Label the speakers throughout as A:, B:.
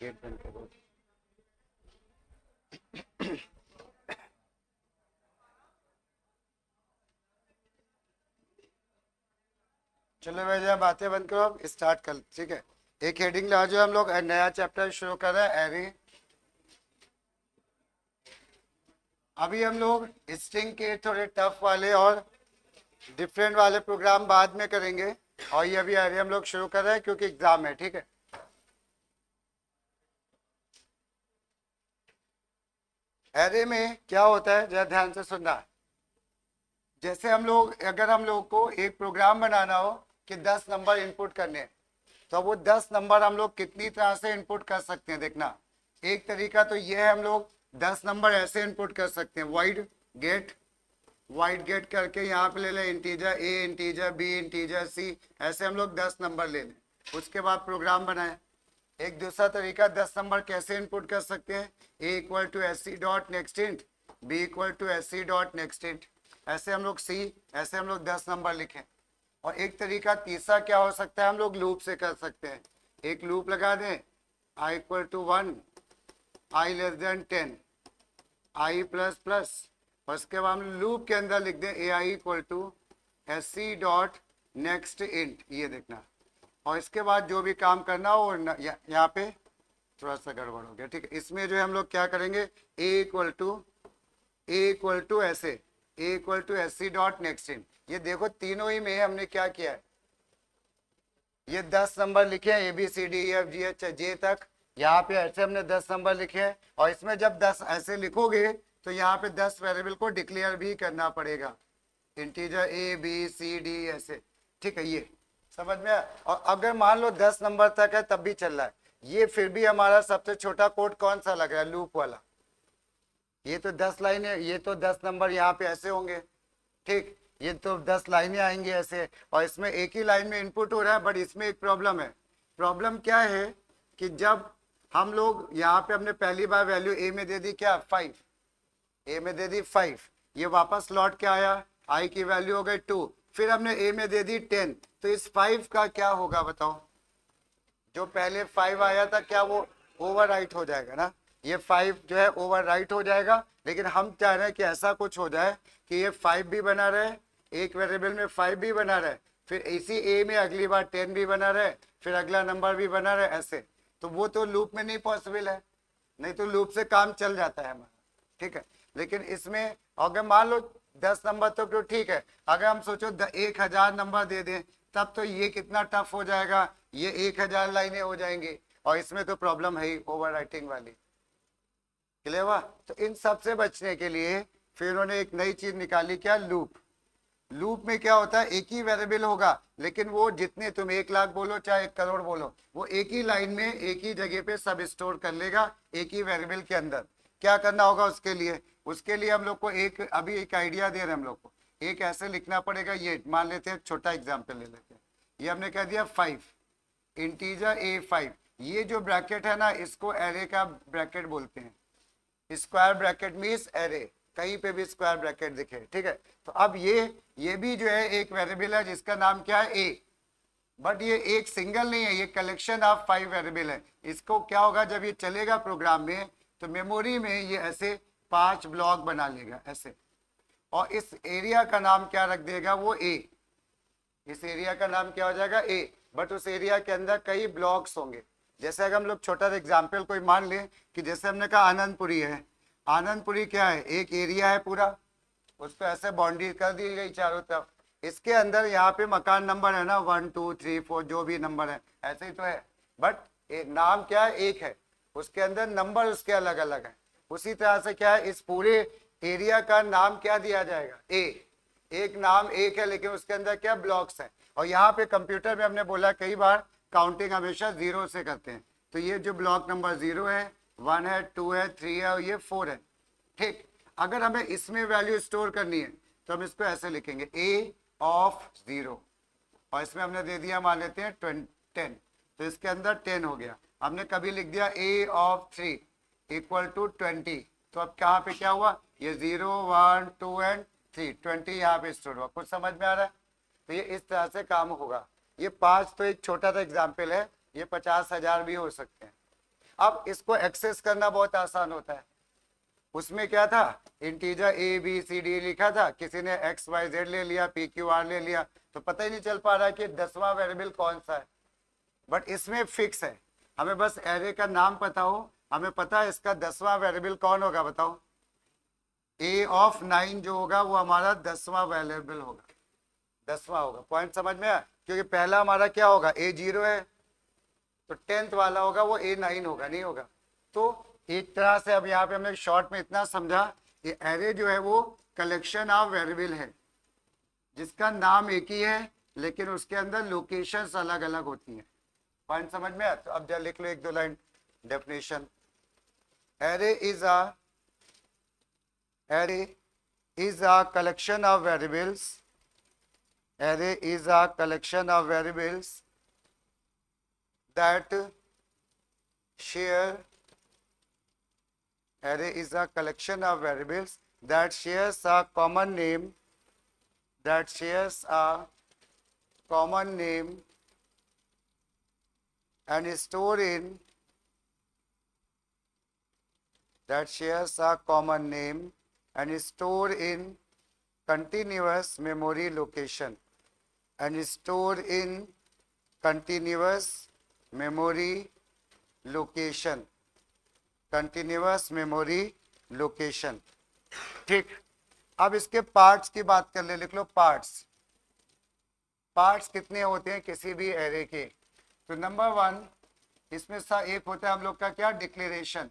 A: Gate बंद करो। चलो भैया बातें बंद करो, अब स्टार्ट कर, ठीक है। एक हेडिंग ला जो हम लोग नया चैप्टर शुरू कर रहे हैं, एरे। अभी हम लोग स्ट्रिंग के थोड़े टफ वाले और डिफरेंट वाले प्रोग्राम बाद में करेंगे, और ये अभी एरे हम लोग शुरू कर रहे हैं क्योंकि एग्जाम है, ठीक है। एरे में क्या होता है, जरा ध्यान से सुनना। जैसे अगर हम लोग को एक प्रोग्राम बनाना हो कि 10 नंबर इनपुट करने हैं, तो वो 10 नंबर हम लोग कितनी तरह से इनपुट कर सकते हैं, देखना। एक तरीका तो ये है, हम लोग 10 नंबर ऐसे इनपुट कर सकते हैं, वाइड गेट करके यहाँ पे ले लें integer a, integer B, integer सी, ऐसे हम लोग 10 नंबर ले लें, उसके बाद प्रोग्राम बनाएं। एक दूसरा तरीका 10 नंबर कैसे इनपुट कर सकते हैं, A equal to S C dot next int, B equal to S C dot next int, ऐसे हम लोग ऐसे हम लोग 10 नंबर लिखें। और एक तरीका तीसरा क्या हो सकता है, हम लोग लूप से कर सकते हैं। एक लूप लगा दें, I equal to 1, I less than 10, I plus plus, और उसके बाद हम लूप के अंदर लिख दें A I equal to S C dot next int, ये देखना। और इसके बाद जो भी काम करना हो, यहाँ पे थोड़ा सा गड़बड़ हो गया, ठीक है। इसमें जो है हम लोग क्या करेंगे, ए इक्वल टू ऐसे, A equal to S C dot next int. ये देखो तीनों ही में हमने क्या किया है, ये 10 नंबर लिखे हैं, A B C D E F G H J तक, यहाँ पे ऐसे हमने 10 नंबर लिखे हैं। और इसमें जब 10 ऐसे लिखोगे तो यहाँ पे 10 वेरिएबल को डिक्लेयर भी करना पड़ेगा, integer A B C D ऐसे, ठीक है। ये समझ में आया? और अगर मान लो 10 नंबर तक है तब भी चल रहा है, ये फिर भी हमारा सबसे छोटा कोड कौन सा लग रहा है, लूप वाला। ये तो 10 लाइनें, ये तो 10 नंबर यहाँ पे ऐसे होंगे, ठीक। ये तो 10 लाइनें आएंगी ऐसे, और इसमें एक ही लाइन में इनपुट हो रहा है। बट इसमें एक प्रॉब्लम है। प्रॉब्लम क्या है कि जब हम लोग यहाँ पे हमने पहली बार वैल्यू ए में दे दी क्या, 5, ए में दे दी 5, ये वापस लौट के आया, आई की वैल्यू हो गई 2, फिर हमने ए में दे दी 10, तो इस 5 का क्या होगा बताओ, जो पहले 5 आया था क्या वो ओवरराइट हो जाएगा ना, ये 5 जो है ओवरराइट हो जाएगा। लेकिन हम चाह रहे हैं कि ऐसा कुछ हो जाए कि ये 5 भी बना रहे, एक वेरिएबल में 5 भी बना रहे, फिर इसी ए में अगली बार 10 भी बना रहे, फिर अगला नंबर भी बना रहे, ऐसे। तो वो तो लूप में नहीं पॉसिबल है, नहीं तो लूप से काम चल जाता है हमारा, ठीक है। लेकिन इसमें अगर मान लो 10 नंबर तो ठीक है, अगर हम सोचो 1000 नंबर दे दें तब तो ये कितना टफ हो जाएगा, ये 1000 लाइनें हो जाएंगी, और इसमें तो प्रॉब्लम है ही ओवर राइटिंग वाली। क्लियर हुआ? तो इन सब से बचने के लिए फिर उन्होंने एक नई चीज निकाली, क्या, लूप। लूप में क्या होता है, एक ही वेरिएबल होगा, लेकिन वो जितने तुम 1 लाख बोलो चाहे 1 करोड़ बोलो, वो एक ही लाइन में एक ही जगह पे सब स्टोर कर लेगा, एक ही वेरिएबल के अंदर। क्या करना होगा उसके लिए हम लोग को अभी एक आइडिया दे रहे हैं हम लोग को। एक ऐसे लिखना पड़ेगा, ये मान लेते हैं, छोटा एग्जाम्पल ले लेते हैं। ये हमने कह दिया 5, इंटीजर A5, ये जो ब्रैकेट है ना, इसको एरे का ब्रैकेट बोलते हैं। स्क्वायर ब्रैकेट मीन्स एरे, कहीं पे भी स्क्वायर ब्रैकेट दिखे, ठीक है। तो अब ये भी जो है एक वेरिएबल है जिसका नाम क्या है, ए। बट ये एक सिंगल नहीं है, ये कलेक्शन ऑफ 5 वेरिएबल है। इसको क्या होगा, जब ये चलेगा प्रोग्राम में तो मेमोरी में ये ऐसे 5 ब्लॉक बना लेगा ऐसे, और इस एरिया का नाम क्या रख देगा, वो ए। इस एरिया का नाम क्या हो जाएगा, ए। बट उस एरिया के अंदर कई ब्लॉक्स होंगे। जैसे अगर हम लोग छोटा एग्जाम्पल कोई मान लें कि जैसे हमने कहा आनंदपुरी है, आनंदपुरी क्या है, एक एरिया है पूरा, उस पर ऐसे बाउंड्री कर दी गई चारों तरफ। इसके अंदर यहाँ पे मकान नंबर है ना, 1 2 3 4 जो भी नंबर है, ऐसे ही तो है। बट नाम क्या है, एक है, उसके अंदर नंबर उसके अलग अलग है। उसी तरह से क्या है, इस पूरे एरिया का नाम क्या दिया जाएगा, ए। एक नाम एक है, लेकिन उसके अंदर क्या ब्लॉक्स है। और यहाँ पे कंप्यूटर में हमने बोला कई बार, काउंटिंग हमेशा 0 से करते हैं। तो ये जो ब्लॉक नंबर 0 है, 1 है, 2 है, 3 है, और ये 4 है, ठीक। अगर हमें इसमें वैल्यू स्टोर करनी है तो हम इसको ऐसे लिखेंगे, ए ऑफ 0, और इसमें हमने दे दिया, मान लेते हैं 10, तो इसके अंदर 10 हो गया। हमने कभी लिख दिया ए ऑफ 3 इक्वल टू 20, तो अब कहाँ पे क्या हुआ, ये 0 1 2 एंड 3, 20 यहाँ पे स्टोर हुआ। कुछ समझ में आ रहा है? तो ये इस तरह से काम होगा। ये 5 तो एक छोटा सा एग्जाम्पल है, ये 50,000 भी हो सकते हैं। अब इसको एक्सेस करना बहुत आसान होता है। उसमें क्या था, integer A B C D लिखा था, किसी ने एक्स वाई जेड ले लिया, पी क्यू आर ले लिया, तो पता ही नहीं चल पा रहा कि 10वां वेरिएबल कौन सा है। बट इसमें फिक्स है, हमें बस एरे का नाम पता हो, हमें पता है इसका 10वां वेरिएबल कौन होगा, बताओ। ए ऑफ 9 जो होगा वो हमारा 10वां वेरिएबल होगा, 10वां होगा। पॉइंट समझ में आया? क्योंकि पहला हमारा क्या होगा, A0 है, तो 10th वाला होगा वो A9 होगा, नहीं होगा। तो एक तरह से अब यहाँ पे हमने शॉर्ट में इतना समझा कि एरे जो है वो कलेक्शन ऑफ वेरिएबल है जिसका नाम एक ही है लेकिन उसके अंदर लोकेशंस अलग अलग होती हैं। पॉइंट समझ में आया? तो अब जरा लिख लो एक दो line definition. Array is a collection of variables, array is a collection of variables that share, array is a collection of variables that shares a common name, that shares a common name and store in, that shares a common name and store in continuous memory location, and store in continuous memory location, continuous memory location। ठीक, अब इसके parts की बात कर ले, लिख लो parts. Parts कितने होते हैं किसी भी एरे के? तो नंबर 1 इसमें सा एक होता है हम लोग का क्या, डिक्लेरेशन।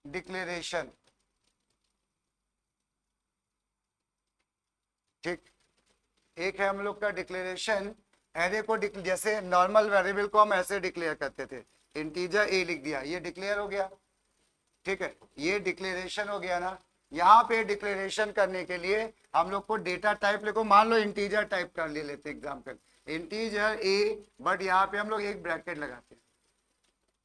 A: डिक्लेरेशन, ठीक, एक है हम लोग का डिक्लेरेशन। एरे को जैसे नॉर्मल वेरिएबल को हम ऐसे डिक्लेयर करते थे, इंटीजर ए लिख दिया, ये डिक्लेयर हो गया, ठीक है, ये डिक्लेरेशन हो गया ना। यहाँ पे डिक्लेरेशन करने के लिए हम लोग को डेटा टाइप लिखो, मान लो इंटीजर टाइप कर ले लेते एग्जाम्पल, इंटीजर ए, बट यहाँ पे हम लोग एक ब्रैकेट लगाते हैं।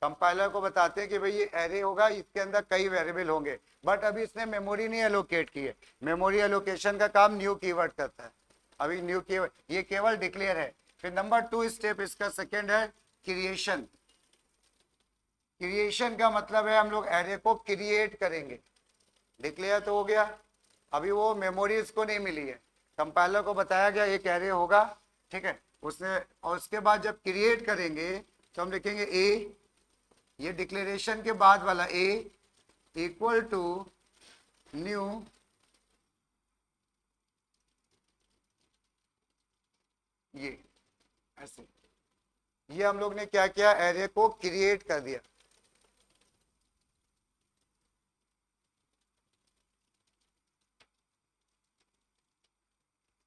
A: कंपाइलर को बताते हैं कि भाई ये एरे होगा, इसके अंदर कई वेरिएबल होंगे, बट अभी इसने मेमोरी नहीं एलोकेट की है। मेमोरी एलोकेशन का काम न्यू कीवर्ड करता है, अभी न्यू कीवर्ड, ये केवल डिक्लेयर है। फिर नंबर 2 स्टेप इसका सेकेंड है क्रिएशन। क्रिएशन का मतलब है हम लोग एरे को क्रिएट करेंगे। डिक्लेयर तो हो गया, अभी वो मेमोरी इसको नहीं मिली है, कंपाइलर को बताया गया एक एरे होगा, ठीक है, उसने, और उसके बाद जब क्रिएट करेंगे तो हम लिखेंगे ए, ये डिक्लेरेशन के बाद वाला ए इक्वल टू न्यू ये ऐसे, ये हम लोग ने क्या किया, एरे को क्रिएट कर दिया।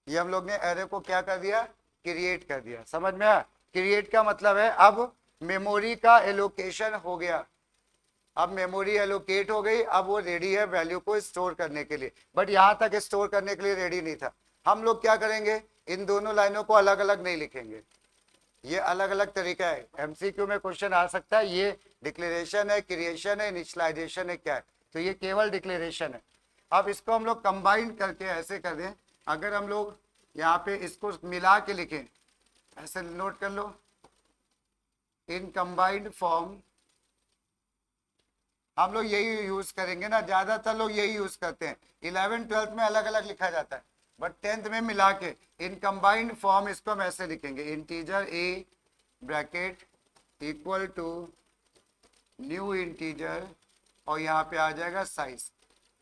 A: ये हम लोग ने एरे को क्या कर दिया, क्रिएट कर दिया। समझ में आया? क्रिएट का मतलब है अब मेमोरी का एलोकेशन हो गया, अब मेमोरी एलोकेट हो गई, अब वो रेडी है वैल्यू को स्टोर करने के लिए। बट यहाँ तक स्टोर करने के लिए रेडी नहीं था। हम लोग क्या करेंगे, इन दोनों लाइनों को अलग अलग नहीं लिखेंगे, ये अलग अलग तरीका है। एमसीक्यू में क्वेश्चन आ सकता है, ये डिक्लेरेशन है, क्रिएशन है, इनिशियलाइजेशन है, क्या है? तो ये केवल डिक्लेरेशन है। अब इसको हम लोग कंबाइन करके ऐसे कर दें, अगर हम लोग यहाँ पे इसको मिला के लिखें, ऐसे नोट कर लो, इन कंबाइंड फॉर्म, हम लोग यही यूज करेंगे ना, ज्यादातर लोग यही यूज करते हैं। 11th 12th में अलग अलग लिखा जाता है, बट 10th में मिला के इन कंबाइंड फॉर्म इसको हम ऐसे लिखेंगे, integer A bracket equal to new integer, और यहाँ पे आ जाएगा साइज।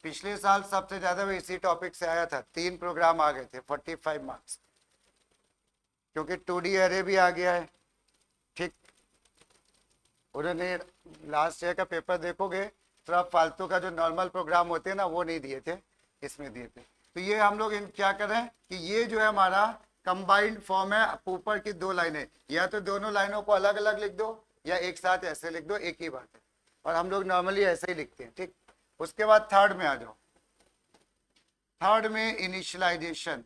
A: पिछले साल सबसे ज्यादा वो इसी टॉपिक से आया था, 3 प्रोग्राम आ गए थे, 45 मार्क्स, क्योंकि 2D एरे भी आ गया है। ठीक, उन्होंने लास्ट ईयर का पेपर देखोगे तो आप फालतू का जो नॉर्मल प्रोग्राम होते हैं ना वो नहीं दिए थे, इसमें दिए थे। तो ये हम लोग क्या करें कि ये जो है हमारा कंबाइंड फॉर्म है, ऊपर की 2 लाइनें, या तो दोनों लाइनों को अलग अलग लिख दो या एक साथ ऐसे लिख दो, एक ही बात है, और हम लोग नॉर्मली ऐसे ही लिखते हैं। ठीक, उसके बाद थर्ड में आ जाओ। थर्ड में इनिशियलाइजेशन।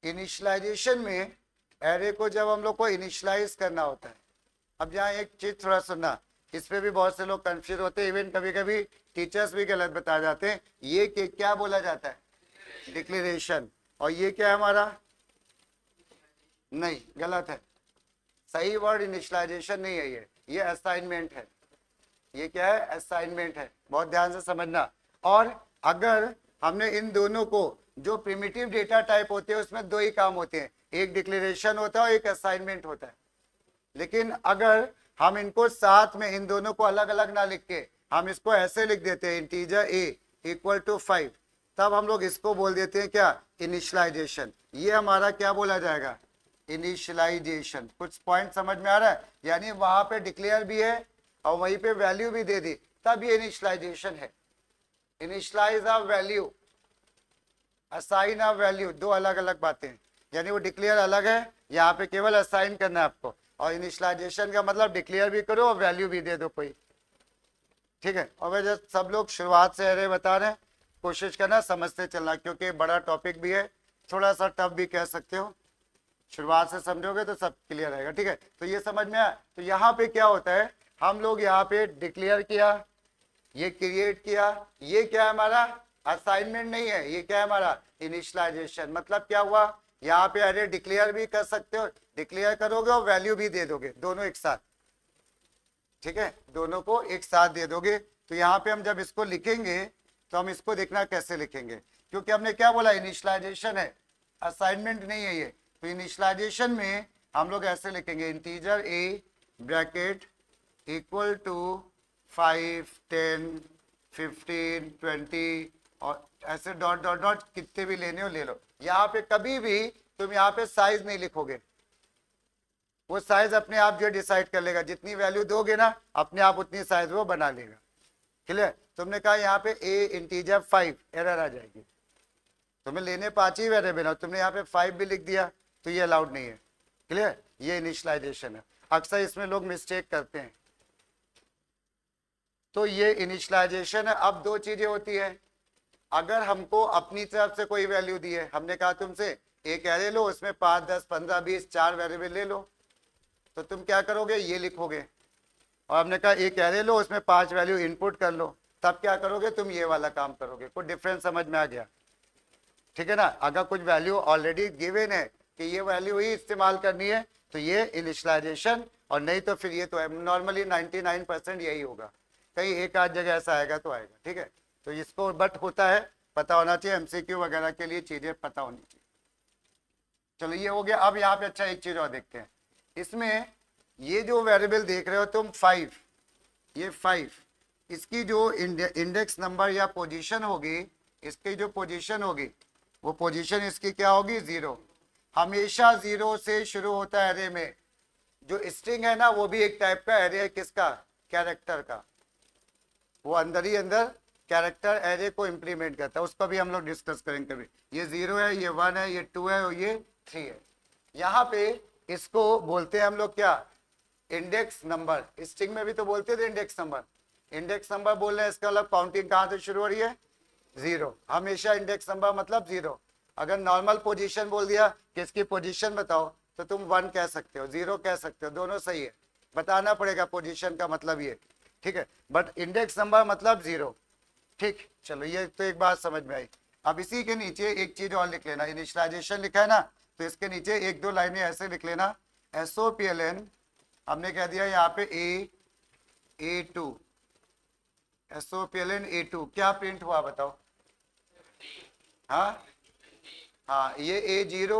A: इनिशियलाइजेशन में एरे को जब हम लोग को इनिशियलाइज करना होता है, अब यहाँ एक चीज थोड़ा सुनना, इस पे भी बहुत से लोग कंफ्यूज होते हैं, इवन कभी कभी टीचर्स भी गलत बता जाते हैं। ये क्या बोला जाता है? डिक्लेरेशन। और ये क्या है हमारा? नहीं, गलत है। सही वर्ड इनिशियलाइजेशन नहीं है, ये असाइनमेंट है। ये क्या है? असाइनमेंट है, बहुत ध्यान से समझना। और अगर हमने इन दोनों को, जो प्रिमिटिव डेटा टाइप होते हैं उसमें दो ही काम होते हैं, एक डिक्लेरेशन होता है और एक असाइनमेंट होता है। लेकिन अगर हम इनको साथ में, इन दोनों को अलग अलग ना लिख के हम इसको ऐसे लिख देते हैं, इंटीजर a इक्वल टू 5, तब हम लोग इसको बोल देते हैं क्या? इनिशियलाइजेशन। ये हमारा क्या बोला जाएगा? इनिशियलाइजेशन। कुछ पॉइंट समझ में आ रहा है? यानी वहां पे डिक्लेयर भी है और वहीं पे वैल्यू भी दे दी, तब ये इनिशियलाइजेशन है। Initialize a value, assign a value, दो अलग अलग बातें हैं। यानी वो डिक्लेयर अलग है, यहाँ पे केवल असाइन करना है आपको, और इनिशियलाइजेशन का मतलब डिक्लेयर भी करो और वैल्यू भी दे दो कोई। ठीक है। और वह सब लोग शुरुआत से अरे बता रहे हैं, कोशिश करना समझते चलना, क्योंकि बड़ा टॉपिक भी है, थोड़ा सा टफ भी कह सकते हो। शुरुआत से समझोगे तो सब क्लियर रहेगा। ठीक है, तो ये समझ में आया। तो यहाँ पे क्या होता है, हम लोग यहाँ पे डिक्लेयर किया, ये क्रिएट किया, ये क्या है हमारा? असाइनमेंट नहीं है, ये क्या है हमारा? इनिशियलाइजेशन। मतलब क्या हुआ, यहाँ पे अरे डिक्लेयर भी कर सकते हो, डिक्लेयर करोगे और वैल्यू भी दे दोगे, दोनों एक साथ। ठीक है, दोनों को एक साथ दे दोगे। तो यहाँ पे हम जब इसको लिखेंगे तो हम इसको देखना कैसे लिखेंगे, क्योंकि हमने क्या बोला? इनिशियलाइजेशन है, असाइनमेंट नहीं है ये। तो इनिशियलाइजेशन में हम लोग ऐसे लिखेंगे, integer a bracket equal to 5, 10, 15, 20 और ऐसे डॉट डॉट डॉट, कितने भी लेने हो ले लो। यहाँ पे कभी भी तुम यहाँ पे साइज नहीं लिखोगे, वो साइज अपने आप जो डिसाइड कर लेगा, जितनी वैल्यू दोगे ना अपने आप उतनी साइज वो बना लेगा। क्लियर? तुमने कहा यहाँ पे a इंटीजर 5, एरर आ जाएगी। तुम्हें लेने 5 ही वेरिएबल है, तुमने यहाँ पे 5 भी लिख दिया तो ये अलाउड नहीं है। क्लियर? ये इनिशियलाइजेशन है, अक्सर इसमें लोग मिस्टेक करते हैं। तो ये इनिशियलाइजेशन है। अब दो चीजें होती है, अगर हमको अपनी तरफ से कोई वैल्यू दी है, हमने कहा तुमसे एक एरे लो, उसमें 5, 10, 15, 20 4 वेरिएबल ले लो, तो तुम क्या करोगे? ये लिखोगे। और हमने कहा एक एरे लो, उसमें 5 वैल्यू इनपुट कर लो, तब क्या करोगे? तुम ये वाला काम करोगे। कोई डिफरेंस समझ में आ गया? ठीक है ना। अगर कुछ वैल्यू ऑलरेडी गिवन है कि ये वैल्यू ही इस्तेमाल करनी है तो ये इनिशियलाइजेशन, और नहीं तो फिर ये तो है। नॉर्मली 99% यही होगा, कहीं एक आध जगह ऐसा आएगा तो आएगा। ठीक है, तो इसको बट होता है, पता होना चाहिए, एमसीक्यू वगैरह के लिए चीजें पता होनी चाहिए। चलो ये हो गया। अब यहाँ पे अच्छा एक चीज और देखते हैं, इसमें ये जो वेरिएबल देख रहे हो तुम 5, ये 5, इसकी जो इंडेक्स नंबर या पोजीशन होगी, इसकी जो पोजीशन होगी वो पोजीशन इसकी क्या होगी? 0। हमेशा 0 से शुरू होता है एरे में। जो स्ट्रिंग है ना वो भी एक टाइप का एरे है, किसका? कैरेक्टर का। वो अंदर ही अंदर कैरेक्टर एरे को इंप्लीमेंट करता है, उसको भी हम लोग डिस्कस करेंगे कभी। ये 0 है, ये 1 है, ये 2 है और ये 3 है। यहाँ पे इसको बोलते हैं हम लोग क्या? Index number. स्ट्रिंग में भी तो बोलते थे इंडेक्स नंबर। इंडेक्स नंबर बोल रहे हैं, इसका मतलब काउंटिंग कहाँ से शुरू हो रही है? 0। हमेशा इंडेक्स नंबर मतलब 0। अगर नॉर्मल पोजीशन बोल दिया कि इसकी पोजीशन बताओ तो तुम 1 कह सकते हो, 0 कह सकते हो, दोनों सही है। बताना पड़ेगा पोजीशन का मतलब ये। ठीक है, बट इंडेक्स नंबर मतलब 0। ठीक, चलो ये तो एक बात समझ में आई। अब इसी के नीचे एक चीज और लिख लेना, इनिशियलाइजेशन लिखा है ना, तो इसके नीचे एक दो लाइनें ऐसे लिख लेना, SOPLN। हमने कह दिया यहाँ पे A2, SOPLN A2 क्या प्रिंट हुआ बताओ? हाँ हाँ, ये A0,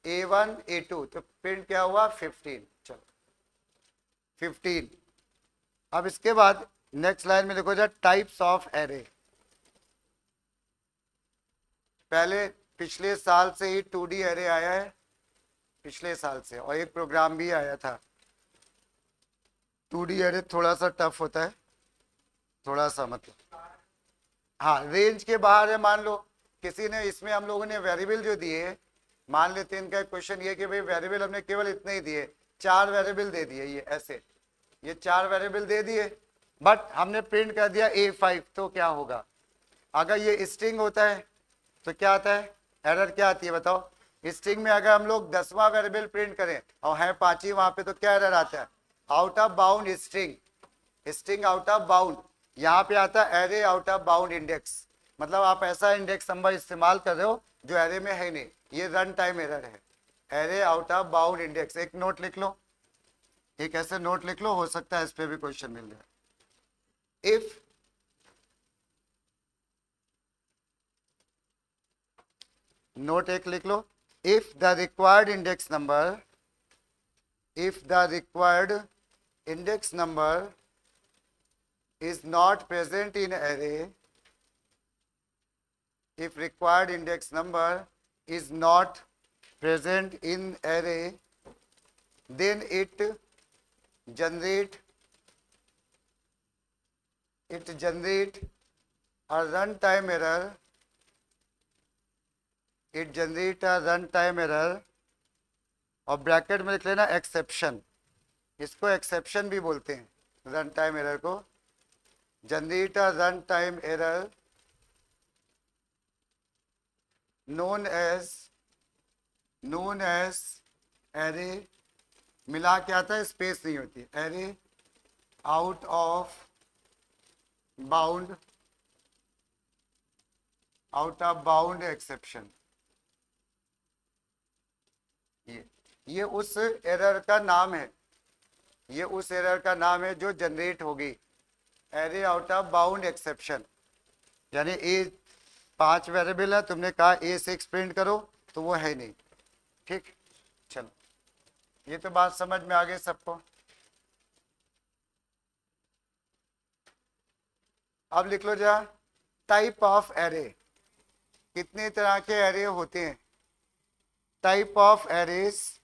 A: A1, A2, तो प्रिंट क्या हुआ? 15। चलो 15। अब इसके बाद नेक्स्ट लाइन में देखो, टाइप्स ऑफ एरे। पहले पिछले साल से ही 2D एरे आया है, पिछले साल से, और एक प्रोग्राम भी आया था। 2D एरे थोड़ा सा टफ होता है, थोड़ा सा मतलब, हाँ रेंज के बाहर है। मान लो किसी ने, इसमें हम लोगों ने वेरिएबल जो दिए, मान लेते हैं इनका क्वेश्चन ये कि भाई वेरिएबल हमने केवल इतने ही दिए, 4 वेरिएबल दे दिए, ये ऐसे, ये 4 वेरिएबल दे दिए, बट हमने प्रिंट कर दिया A5, तो क्या होगा? अगर ये स्ट्रिंग होता है तो क्या आता है? एरर क्या आती है बताओ? स्ट्रिंग में अगर हम लोग 10वां वेरिएबल प्रिंट करें और है 5 ही वहां पे, तो क्या एरर आता है? Out of bound string. String out of bound, यहाँ पे आता है array out of bound index, मतलब आप ऐसा इंडेक्स नंबर इस्तेमाल कर रहे हो जो एरे में है नहीं, ये रन टाइम एरर है। Array out of bound index, एक नोट लिख लो, एक ऐसे नोट लिख लो, हो सकता है इस पे भी क्वेश्चन मिल जाए। इफ नोट एक लिख लो, if the required index number, if the required index number is not present in array, if required index number is not present in array, then it generate a runtime error, it generate a runtime error, और bracket में लिख लेना exception, इसको exception भी बोलते हैं run time error को, generate a run time error known as array, मिला के आता है, स्पेस नहीं होती, array out of bound exception. ये उस एरर का नाम है, ये उस एरर का नाम है जो जनरेट होगी, array out of bound exception. यानी ए 5 वेरिएबल है, तुमने कहा A6 प्रिंट करो तो वो है नहीं, ठीक। चलो ये तो बात समझ में आ गई सबको। अब लिख लो जरा, टाइप ऑफ एरे, कितने तरह के एरे होते हैं, टाइप ऑफ एरेज,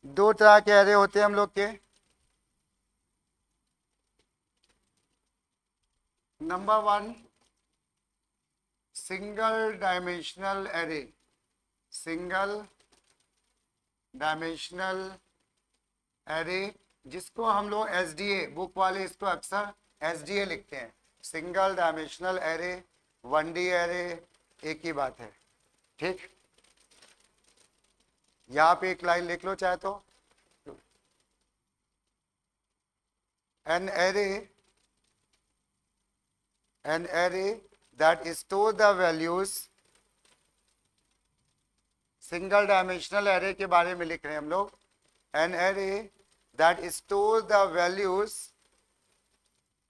A: 2 तरह के एरे होते हैं हम लोग के। Number 1 single dimensional array, single dimensional array, जिसको हम लोग SDA, बुक वाले इसको अक्सर SDA लिखते हैं, single dimensional array, 1D array, एक ही बात है, ठीक। यहां पे एक लाइन लिख लो चाहे तो, an array that store the values, single dimensional array के बारे में लिख रहे हैं हम लोग, an array that store the values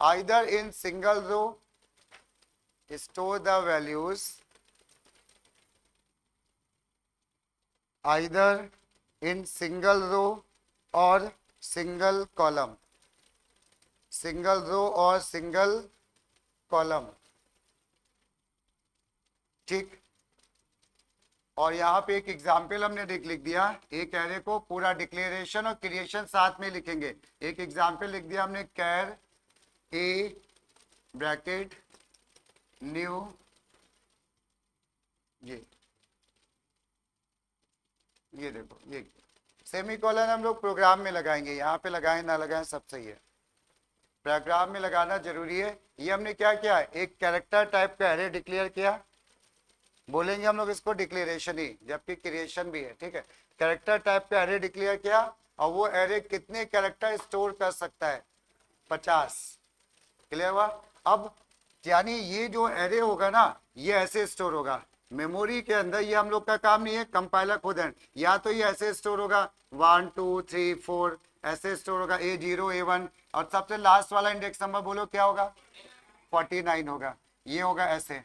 A: either in single row, store the values either in single row or single column, single row और single column, ठीक। और यहाँ पे एक एग्जाम्पल हमने लिख दिया, एक एरे को पूरा डिक्लेरेशन और क्रिएशन साथ में लिखेंगे। एक एग्जाम्पल लिख दिया हमने, कैर ए ब्रैकेट न्यू, ये देखो, ये सेमीकोलन हम लोग प्रोग्राम में लगाएंगे, यहाँ पे लगाएं ना लगाएं सब सही है, प्रोग्राम में लगाना जरूरी है। ये हमने क्या किया, एक कैरेक्टर टाइप का एरे डिक्लेयर किया, बोलेंगे हम लोग इसको डिक्लेरेशन ही, जबकि क्रिएशन भी है, ठीक है। कैरेक्टर टाइप का एरे डिक्लेयर किया, और वो एरे कितने कैरेक्टर स्टोर कर सकता है, 50, क्लियर हुआ। अब यानी ये जो एरे होगा ना, ये ऐसे स्टोर होगा मेमोरी के अंदर, ये हम लोग का काम नहीं है, कंपाइलर खुद है, या तो ये ऐसे स्टोर होगा 1 2 3 4 ऐसे स्टोर होगा, A0 A1, और सबसे लास्ट वाला इंडेक्स नंबर बोलो क्या होगा, 49 होगा, ये होगा ऐसे,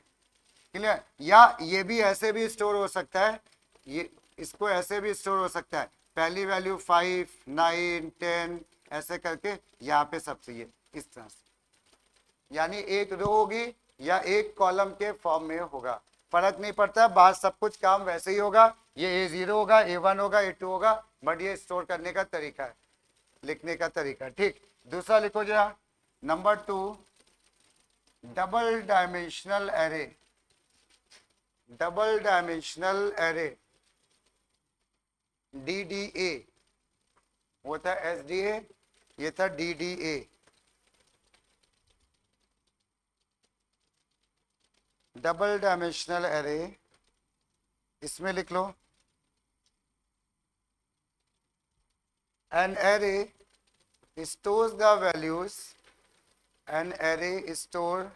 A: क्लियर। या ये भी ऐसे भी स्टोर हो सकता है, ये इसको ऐसे भी स्टोर हो सकता है, पहली वैल्यू 5 9 10 ऐसे करके यहाँ पे सबसे ये इस तरह से, यानी एक रो होगी या एक कॉलम के फॉर्म में होगा, फर्क नहीं पड़ता, बात सब कुछ काम वैसे ही होगा, ये A0 होगा A1 होगा A2 होगा, बट ये स्टोर करने का तरीका है, लिखने का तरीका, ठीक। दूसरा लिखो जरा, number 2 double dimensional array, double dimensional array DDA, वो था SDA, ये था DDA, डबल डायमेंशनल एरे, इसमें लिख लो an array stores the values, an array store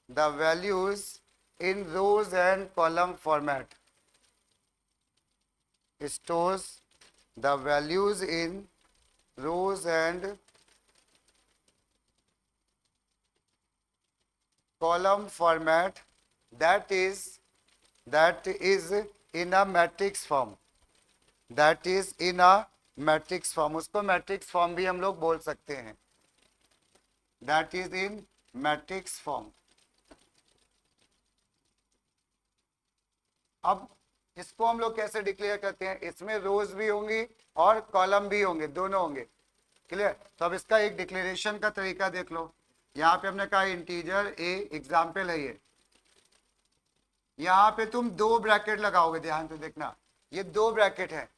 A: the values in rows and column format. Stores the values in rows and column format, that is in a matrix form. That is in a matrix form. उसको matrix form भी हम लोग बोल सकते हैं. That is in matrix form. अब इसको हम लोग कैसे डिक्लेयर करते हैं? इसमें रोज भी होंगी और कॉलम भी होंगे, दोनों होंगे. क्लियर? तो अब इसका एक डिक्लेरेशन का तरीका देख लो. यहाँ पे हमने कहा इंटीजर ए, एग्जाम्पल है ये. यहाँ पे तुम दो ब्रैकेट लगाओगे, ध्यान से देखना. ये दो ब्रैकेट है,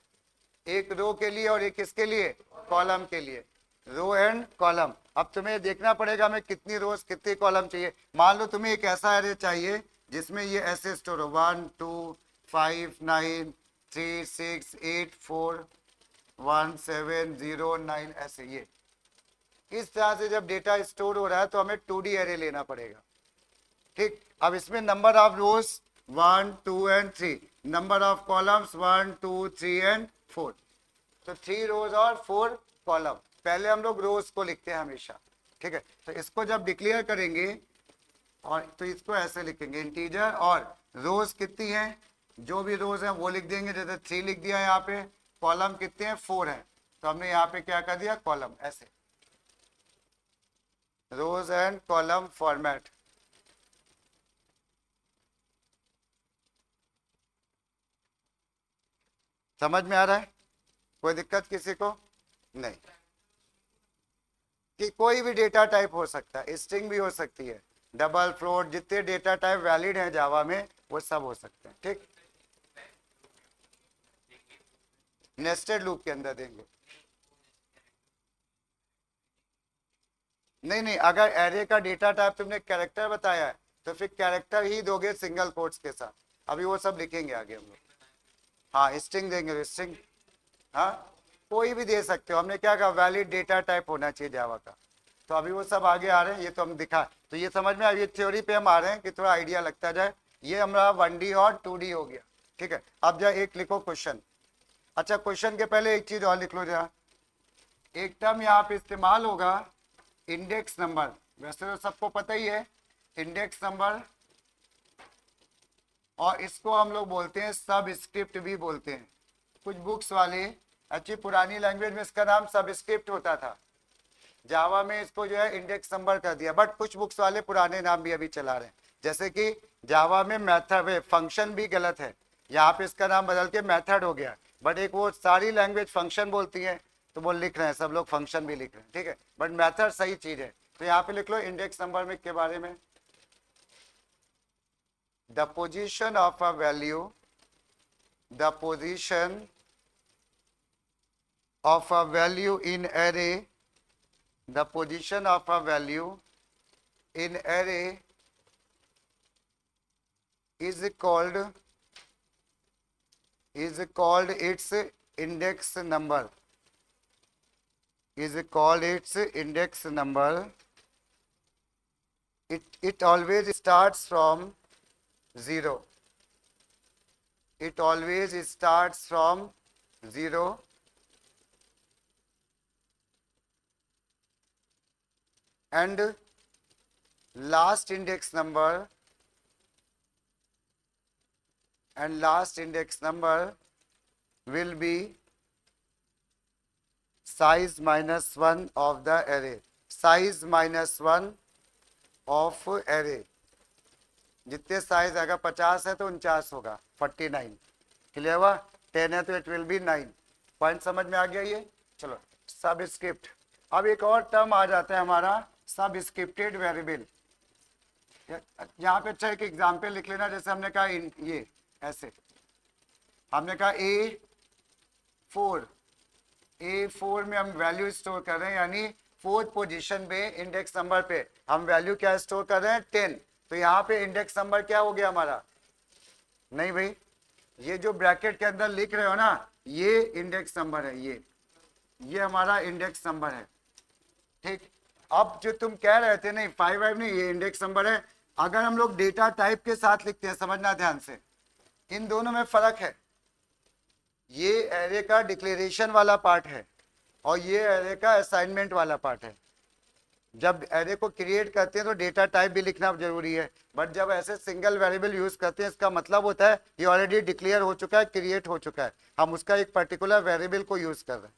A: एक रो के लिए और एक किसके लिए? कॉलम के लिए. Row and column. अब तुम्हें देखना पड़ेगा हमें कितनी रोज कितनी कॉलम चाहिए. मान लो तुम्हें एक ऐसा एरे चाहिए जिसमें ये ऐसे स्टोर हो 1 2 5 9 3 6 8 4 1 7 0 9 ऐसे. ये इस तरह से जब डेटा स्टोर हो रहा है तो हमें 2D एरे लेना पड़ेगा. ठीक. अब इसमें number of rose 1 2 and 3, number of columns 1 2 3 and 4. तो 3 रोज और 4 कॉलम. पहले हम लोग रोज को लिखते हैं हमेशा. ठीक है. तो इसको जब डिक्लेयर करेंगे और तो इसको ऐसे लिखेंगे इंटीजर, और रोज कितनी हैं, जो भी रोज हैं वो लिख देंगे. जैसे 3 लिख दिया यहाँ पे. कॉलम कितने हैं? 4 हैं. तो हमने यहाँ पे क्या कर दिया? कॉलम. ऐसे रोज एंड कॉलम फॉर्मेट. समझ में आ रहा है? कोई दिक्कत किसी को? नहीं. कि कोई भी डेटा टाइप हो सकता है, स्ट्रिंग भी हो सकती है, डबल फ्लोट, जितने डेटा टाइप वैलिड हैं जावा में वो सब हो सकते हैं. ठीक. नेस्टेड लूप के अंदर देंगे. नहीं, अगर एरे का डेटा टाइप तुमने कैरेक्टर बताया है तो फिर कैरेक्टर ही दोगे सिंगल कोट्स के साथ. अभी वो सब लिखेंगे आगे हम लोग. हाँ, स्ट्रिंग देंगे. स्ट्रिंग हाँ कोई भी दे सकते हो. हमने क्या कहा? वैलिड डेटा टाइप होना चाहिए जावा का. तो अभी वो सब आगे आ रहे हैं, ये तो हम दिखा. तो ये समझ में अभी थ्योरी पे हम आ रहे हैं कि थोड़ा आइडिया लगता जाए. ये हमारा 1D और 2D हो गया. ठीक है. अब जा एक लिखो क्वेश्चन. अच्छा, क्वेश्चन के पहले एक चीज और लिख लो जरा. एक टर्म यहाँ पे इस्तेमाल होगा, इंडेक्स नंबर. वैसे तो सबको पता ही है इंडेक्स नंबर, और इसको हम लोग बोलते हैं सबस्क्रिप्ट भी बोलते हैं. कुछ बुक्स वाले, अच्छी पुरानी लैंग्वेज में इसका नाम सबस्क्रिप्ट होता था. जावा में इसको जो है इंडेक्स नंबर कर दिया. बट कुछ बुक्स वाले पुराने नाम भी अभी चला रहे हैं. जैसे कि जावा में मेथड, फंक्शन भी गलत है. यहाँ पे इसका नाम बदल के मेथड हो गया. बट एक वो सारी लैंग्वेज फंक्शन बोलती है तो वो लिख रहे हैं सब लोग फंक्शन भी लिख रहे हैं. ठीक है. बट मेथड सही चीज है. तो यहाँ पे लिख लो इंडेक्स नंबर में के बारे में. The position of a value, the position of a value in array, the position of a value in array is called its index number. Is called its index number. It always starts from 0. It always starts from 0. And last index number will be size -1 of the array. Size -1 of array. जितने size अगर 50 है तो 49 होगा, 49. Clear हुआ? 10 है तो it will be 9. Point समझ में आ गया ये? चलो, सबस्क्रिप्ट. अब एक और टर्म आ जाता है हमारा सबस्क्रिप्टेड वेरिएबल. यहाँ पे अच्छा एक एग्जाम्पल लिख लेना. जैसे हमने कहा ये ऐसे, हमने कहा A4 में हम वैल्यू स्टोर कर रहे हैं, यानी 4th पोजीशन पे इंडेक्स नंबर पे हम वैल्यू क्या स्टोर कर रहे हैं? 10. तो यहाँ पे इंडेक्स नंबर क्या हो गया हमारा? नहीं भाई, ये जो ब्रैकेट के अंदर लिख रहे हो ना, ये इंडेक्स नंबर है. ये ये हमारा इंडेक्स नंबर है। ठीक, अब जो तुम कह रहे थे नहीं 5 नहीं, ये इंडेक्स नंबर है। अगर हम लोग डेटा टाइप के साथ लिखते हैं, समझना ध्यान से, इन दोनों में फर्क है। ये एरे का डिक्लेरेशन वाला पार्ट है और ये एरे का असाइनमेंट वाला पार्ट है। जब एरे को क्रिएट करते हैं तो डेटा टाइप भी लिखना जरूरी है, बट जब ऐसे सिंगल वेरिएबल यूज करते हैं, इसका मतलब होता है ये ऑलरेडी डिक्लेयर हो चुका है, क्रिएट हो चुका है, हम उसका एक पर्टिकुलर वेरिएबल को यूज कर रहे हैं।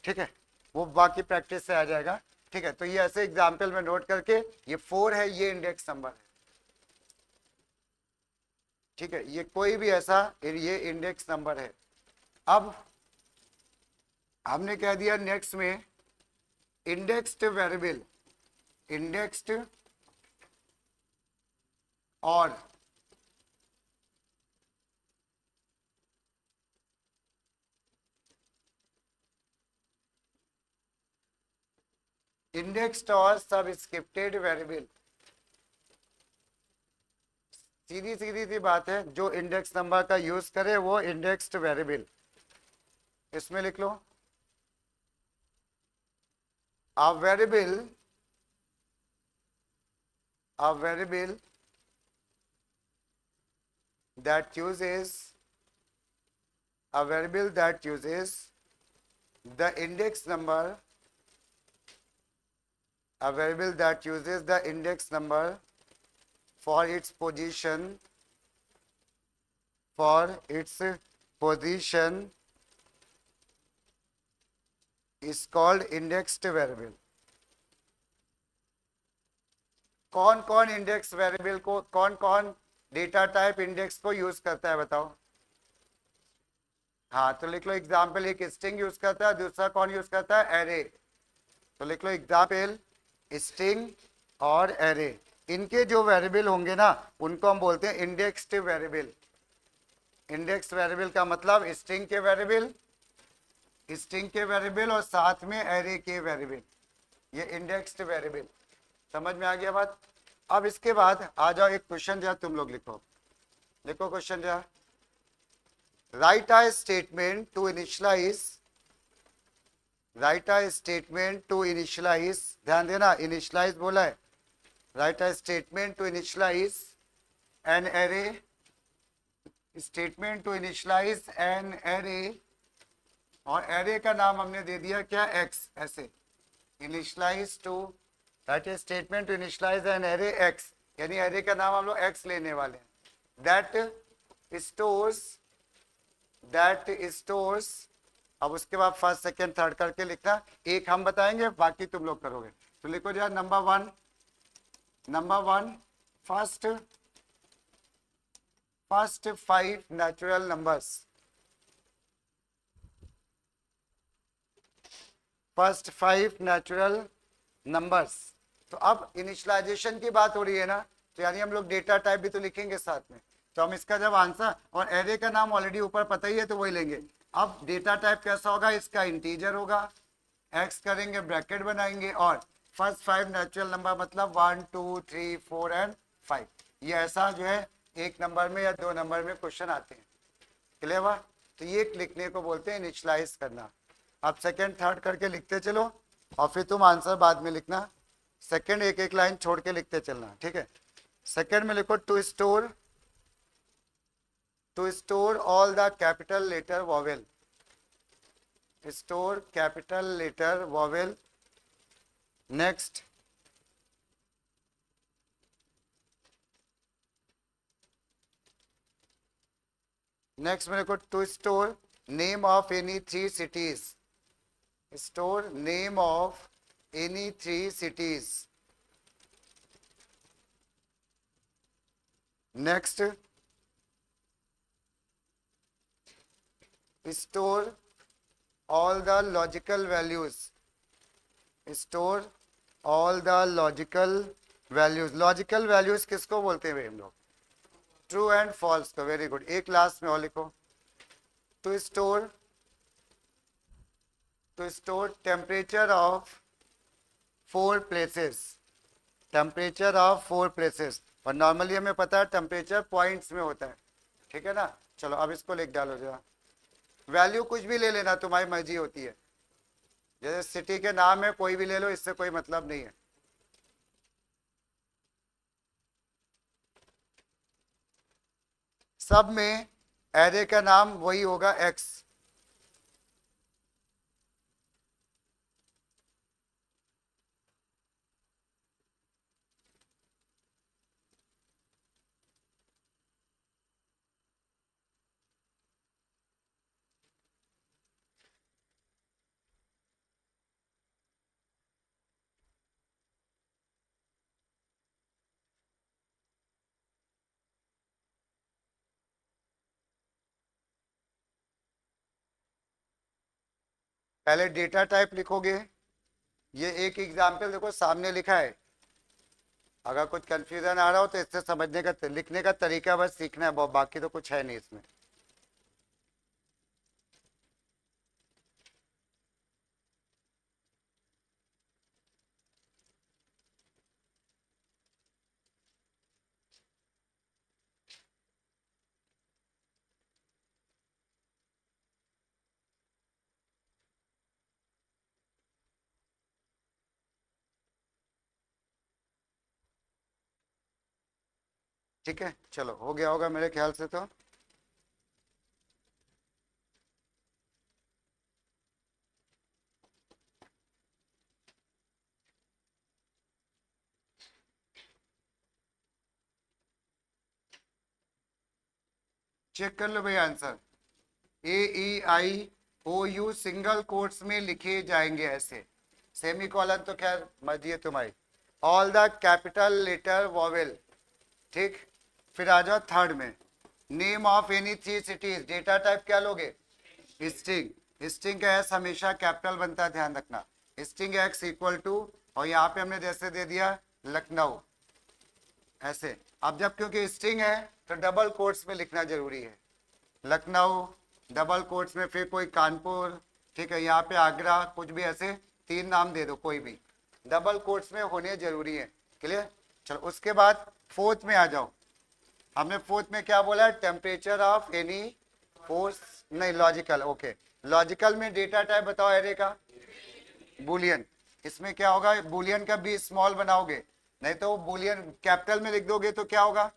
A: ठीक है, वो बाकी प्रैक्टिस से आ जाएगा। ठीक है, तो ये ऐसे एग्जाम्पल में नोट करके, ये 4 है, ये इंडेक्स नंबर है। ठीक है, ये कोई भी ऐसा, ये इंडेक्स नंबर है। अब हमने कह दिया नेक्स्ट में इंडेक्स्ड वेरिएबल, इंडेक्स्ड और इंडेक्स्ड और सबस्क्रिप्टेड वेरिएबल। सीधी सीधी सी बात है, जो इंडेक्स नंबर का यूज करे वो इंडेक्स्ड वेरिएबल। इसमें लिख लो a variable that uses the index number, a variable that uses the index number for its position is called indexed variable। कौन कौन इंडेक्स वेरिएबल को, कौन कौन डेटा टाइप इंडेक्स को यूज करता है बताओ? हाँ, तो लिख लो एग्जाम्पल, एक स्ट्रिंग यूज करता है, दूसरा कौन यूज करता है? एरे। तो लिख लो एग्जाम्पल स्ट्रिंग और एरे। इनके जो वेरिएबल होंगे ना, उनको हम बोलते हैं इंडेक्स्ड वेरिएबल। इंडेक्स वेरिएबल का मतलब स्ट्रिंग के वेरिएबल और साथ में एरे के वेरिएबल, ये इंडेक्स्ड वेरिएबल। समझ में आ गया बात? अब इसके बाद आ जाओ, एक क्वेश्चन जरा तुम लोग लिखो क्वेश्चन जरा। Write a statement to initialize, ध्यान देना, इनिशियलाइज बोला है। Write a statement to initialize an array, और एरे का नाम हमने दे दिया क्या? एक्स। ऐसे initialize to, write a statement to initialize an array X, यानी एरे का नाम हम लोग एक्स लेने वाले हैं। दैट स्टोर्स, अब उसके बाद फर्स्ट सेकेंड थर्ड करके लिखना, एक हम बताएंगे बाकी तुम लोग करोगे। तो लिखो जरा number one first 5 natural numbers, first 5 natural numbers. तो अब इनिशियलाइजेशन की बात हो रही है ना, तो यानी हम लोग डेटा टाइप भी तो लिखेंगे साथ में। तो हम इसका जब आंसर, और एरे का नाम ऑलरेडी ऊपर पता ही है तो वही लेंगे। अब डेटा टाइप कैसा होगा? इसका इंटीजर होगा, एक्स करेंगे, ब्रैकेट बनाएंगे, और फर्स्ट 5 नेचुरल नंबर मतलब 1 2 3 4 एंड 5। ये ऐसा जो है एक नंबर में या 2 नंबर में क्वेश्चन आते हैं। क्लियर हुआ? तो ये लिखने को बोलते हैं इनिशियलाइज करना। अब सेकेंड थर्ड करके लिखते चलो और फिर तुम आंसर बाद में लिखना। सेकेंड एक एक लाइन छोड़ के लिखते चलना, ठीक है? सेकेंड में लिखो to store all the capital letter vowel, store capital letter vowel. Next में लिखो to store name of any 3 cities, store name of any 3 cities। Next store all the logical values, store all the logical values. Logical values किसको बोलते हैं भाई हम लोग? True and false को। Very good, एक क्लास में और लिखो to store temperature of 4 places, temperature of 4 places। और नॉर्मली हमें पता है टेम्परेचर पॉइंट्स में होता है, ठीक है ना? चलो अब इसको लिख डालो जरा। वैल्यू कुछ भी ले लेना, तुम्हारी मर्जी होती है। जैसे सिटी के नाम है कोई भी ले लो, इससे कोई मतलब नहीं है। सब में एरे का नाम वही होगा एक्स। पहले डेटा टाइप लिखोगे। ये एक एग्जाम्पल देखो सामने लिखा है, अगर कुछ कंफ्यूजन आ रहा हो तो इससे समझने का लिखने का तरीका बस सीखना है, बाकी तो कुछ है नहीं इसमें। ठीक है, चलो हो गया होगा मेरे ख्याल से तो। चेक कर लो भाई आंसर। AEIOU सिंगल कोट्स में लिखे जाएंगे ऐसे। सेमी कॉलन तो खैर मर्जी है तुम्हारी। All the capital letter vowel. ठीक। फिर आ जाओ थर्ड में, name of any three cities. Data type क्या लोगे? स्ट्रिंग। स्ट्रिंग का एस हमेशा कैपिटल बनता है, ध्यान रखना। स्ट्रिंग एक्स इक्वल टू, और यहाँ पे हमने जैसे दे दिया लखनऊ ऐसे। अब जब क्योंकि स्ट्रिंग है तो डबल कोट्स में लिखना जरूरी है। लखनऊ डबल कोट्स में, फिर कोई कानपुर, ठीक है, यहाँ पे आगरा, कुछ भी ऐसे तीन नाम दे दो कोई भी, डबल कोट्स में होने जरूरी है। क्लियर? चलो उसके बाद फोर्थ में आ जाओ। हमने फोर्थ में क्या बोला है? टेम्परेचर ऑफ एनी फोर्स, नहीं लॉजिकल, ओके। लॉजिकल में डेटा टाइप बताओ एरे का। बुलियन। इसमें क्या होगा? बुलियन का बी स्मॉल बनाओगे, नहीं तो बुलियन कैपिटल में लिख दोगे तो क्या होगा?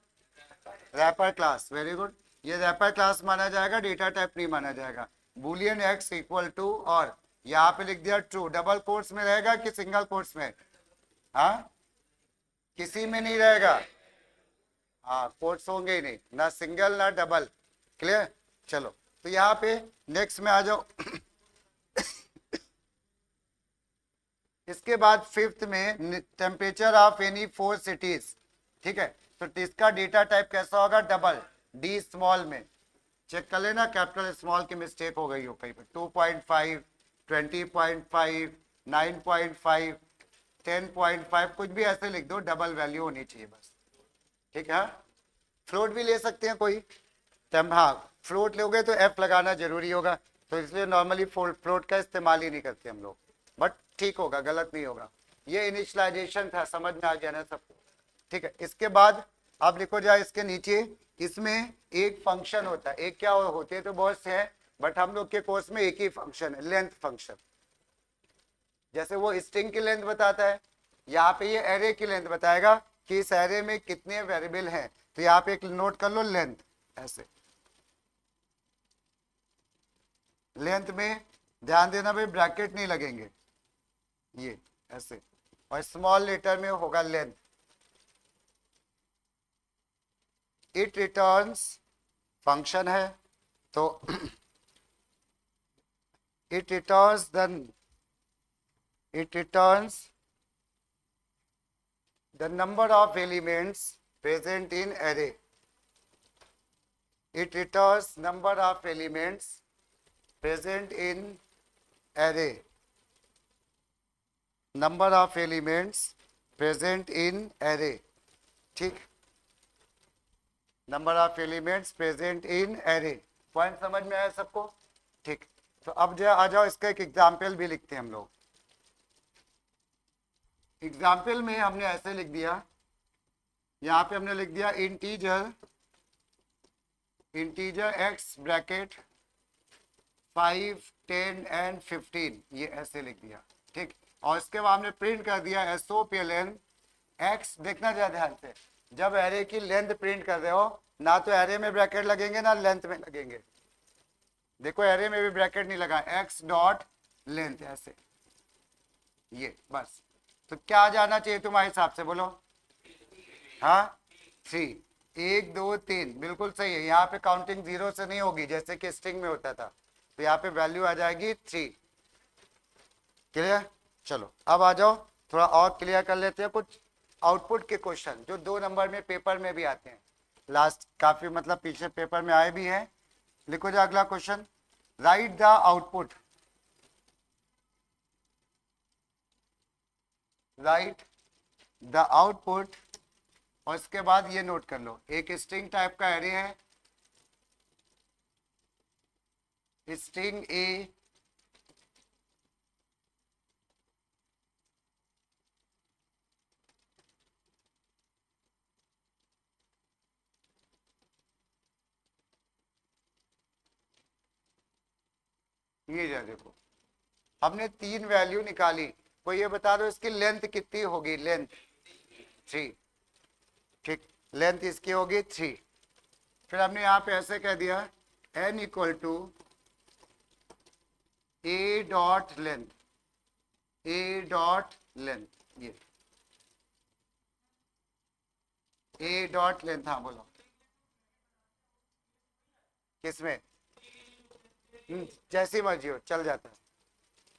A: Wrapper class. Very good. ये रैपर क्लास माना जाएगा, डेटा टाइप नहीं माना जाएगा। बुलियन एक्स इक्वल टू, और यहाँ पे लिख दिया ट्रू। डबल कोट्स में रहेगा कि सिंगल कोट्स में? हाँ, किसी में नहीं रहेगा। हाँ, कोट्स होंगे ही नहीं, ना सिंगल ना डबल। क्लियर? चलो तो यहाँ पे नेक्स्ट में आ जाओ। इसके बाद फिफ्थ में temperature of any four cities. ठीक है, तो इसका डेटा टाइप कैसा होगा? डबल, डी स्मॉल में। चेक कर लेना कैपिटल स्मॉल की मिस्टेक हो गई हो कहीं पे। 2.5, 20.5, 9.5, 10.5, कुछ भी ऐसे लिख दो, डबल वैल्यू होनी चाहिए बस। ठीक है, फ्लोट भी ले सकते हैं कोई। हाँ, फ्लोट लोगे तो एफ लगाना जरूरी होगा, तो इसलिए नॉर्मली फ्लोट का इस्तेमाल ही नहीं करते हम लोग। बट ठीक होगा, गलत नहीं होगा। ये इनिशियलाइजेशन था, समझ में आ गया ना सबको? ठीक है, इसके बाद आप लिखो जाए इसके नीचे। इसमें एक फंक्शन होता है, एक क्या होते हैं तो बहुत से हैं, बट हम लोग के कोर्स में एक ही फंक्शन है, लेंथ फंक्शन। जैसे वो स्ट्रिंग की लेंथ बताता है, यहाँ पे ये एरे की लेंथ बताएगा कि इस एरे में कितने वेरिएबल हैं। तो यहाँ पे एक नोट कर लो, लेंथ ऐसे। लेंथ में ध्यान देना भाई, ब्रैकेट नहीं लगेंगे, ये ऐसे। और स्मॉल लेटर में होगा लेंथ। इट रिटर्न्स फंक्शन है, तो it returns the number of elements present in array. It returns number of elements present in array. Number of elements present in array. ठीक, number of elements present in array. Point समझ में आया सबको? ठीक, तो अब जो आ जाओ, इसका एक एग्जाम्पल भी लिखते हैं हम लोग। एग्जाम्पल में हमने ऐसे लिख दिया, यहाँ पे हमने लिख दिया इंटीजर एक्स ब्रैकेट 5 10 एंड 15, ये ऐसे लिख दिया, ठीक। और इसके बाद हमने प्रिंट कर दिया SOPLN x। देखना जरा ध्यान से, जब एरे की लेंथ प्रिंट कर रहे हो ना तो एरे में ब्रैकेट लगेंगे ना लेंथ में लगेंगे। देखो एरे में भी ब्रैकेट नहीं लगा, x डॉट लेंथ ऐसे, ये बस। तो क्या जाना चाहिए तुम्हारे हिसाब से, बोलो। हाँ 3, 1 2 3, बिल्कुल सही है। यहाँ पे काउंटिंग 0 से नहीं होगी जैसे कि स्ट्रिंग में होता था, तो यहाँ पे वैल्यू आ जाएगी 3। क्लियर? चलो अब आ जाओ, थोड़ा और क्लियर कर लेते हैं कुछ आउटपुट के क्वेश्चन जो 2 नंबर में पेपर में भी आते हैं। लास्ट काफी मतलब पीछे पेपर में आए भी हैं। लिखो जो अगला question, right the output. Right the output, और इसके बाद ये नोट कर लो, एक स्ट्रिंग टाइप का एरे है, स्ट्रिंग ए ये जा देखो, हमने 3 वैल्यू निकाली, कोई ये बता दो इसकी लेंथ कितनी होगी। लेंथ 3, ठीक, लेंथ इसकी होगी 3। फिर हमने यहाँ पे ऐसे कह दिया n equal to A dot length, A dot length, ये ए डॉट लेंथ। हाँ बोलो किसमें, जैसी मर्जी हो चल जाता है।